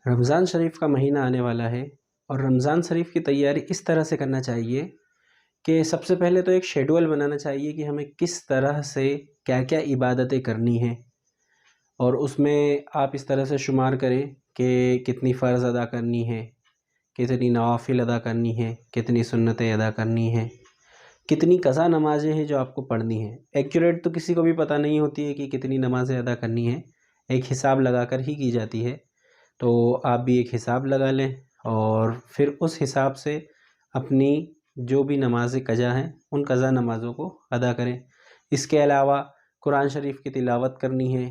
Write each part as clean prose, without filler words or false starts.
رمضان شریف کا مہینہ آنے والا ہے اور رمضان شریف کی تیاری اس طرح سے کرنا چاہیے کہ سب سے پہلے تو ایک شیڈول بنانا چاہیے کہ ہمیں کس طرح سے کیا کیا عبادتیں کرنی ہیں، اور اس میں آپ اس طرح سے شمار کریں کہ کتنی فرض ادا کرنی ہے، کتنی نوافل ادا کرنی ہے، کتنی سنتیں ادا کرنی ہیں، کتنی قضا نمازیں ہیں جو آپ کو پڑھنی ہیں۔ ایکوریٹ تو کسی کو بھی پتہ نہیں ہوتی ہے کہ کتنی نمازیں ادا کرنی ہیں، ایک حساب لگا کر ہی کی جاتی ہے۔ تو آپ بھی ایک حساب لگا لیں اور پھر اس حساب سے اپنی جو بھی نماز قضا ہیں ان قضا نمازوں کو ادا کریں۔ اس کے علاوہ قرآن شریف کی تلاوت کرنی ہے،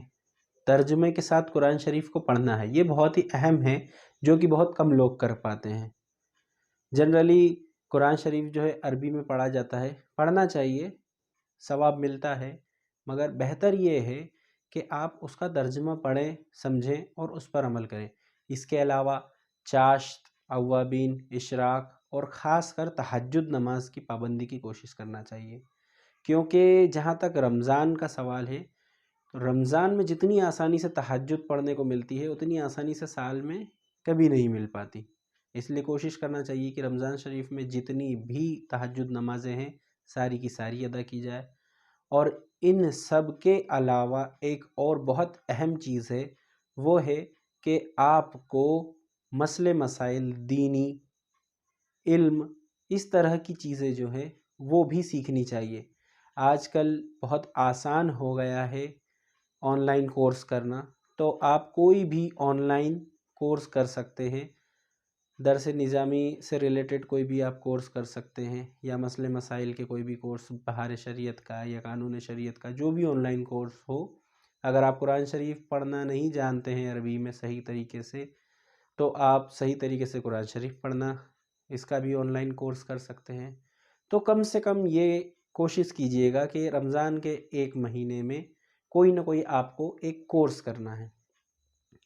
ترجمے کے ساتھ قرآن شریف کو پڑھنا ہے۔ یہ بہت ہی اہم ہے جو کہ بہت کم لوگ کر پاتے ہیں۔ جنرلی قرآن شریف جو ہے عربی میں پڑھا جاتا ہے، پڑھنا چاہیے، ثواب ملتا ہے، مگر بہتر یہ ہے کہ آپ اس کا ترجمہ پڑھیں، سمجھیں اور اس پر عمل کریں۔ اس کے علاوہ چاشت، اوابین، اشراق اور خاص کر تہجد نماز کی پابندی کی کوشش کرنا چاہیے، کیونکہ جہاں تک رمضان کا سوال ہے، رمضان میں جتنی آسانی سے تہجد پڑھنے کو ملتی ہے اتنی آسانی سے سال میں کبھی نہیں مل پاتی۔ اس لیے کوشش کرنا چاہیے کہ رمضان شریف میں جتنی بھی تہجد نمازیں ہیں ساری کی ساری ادا کی جائے۔ اور ان سب کے علاوہ ایک اور بہت اہم چیز ہے، وہ ہے کہ آپ کو مسئلے مسائل، دینی علم، اس طرح کی چیزیں جو ہیں وہ بھی سیکھنی چاہیے۔ آج کل بہت آسان ہو گیا ہے آن لائن کورس کرنا، تو آپ کوئی بھی آن لائن کورس کر سکتے ہیں۔ درس نظامی سے ریلیٹڈ کوئی بھی آپ کورس کر سکتے ہیں، یا مسئلے مسائل کے کوئی بھی کورس، بہار شریعت کا یا قانون شریعت کا، جو بھی آن لائن کورس ہو۔ اگر آپ قرآن شریف پڑھنا نہیں جانتے ہیں عربی میں صحیح طریقے سے، تو آپ صحیح طریقے سے قرآن شریف پڑھنا، اس کا بھی آن لائن کورس کر سکتے ہیں۔ تو کم سے کم یہ کوشش کیجئے گا کہ رمضان کے ایک مہینے میں کوئی نہ کوئی آپ کو ایک کورس کرنا ہے۔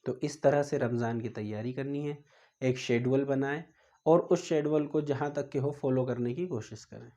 تو اس طرح سے رمضان کی تیاری کرنی ہے، ایک شیڈول بنائیں اور اس شیڈول کو جہاں تک کہ ہو فالو کرنے کی کوشش کریں۔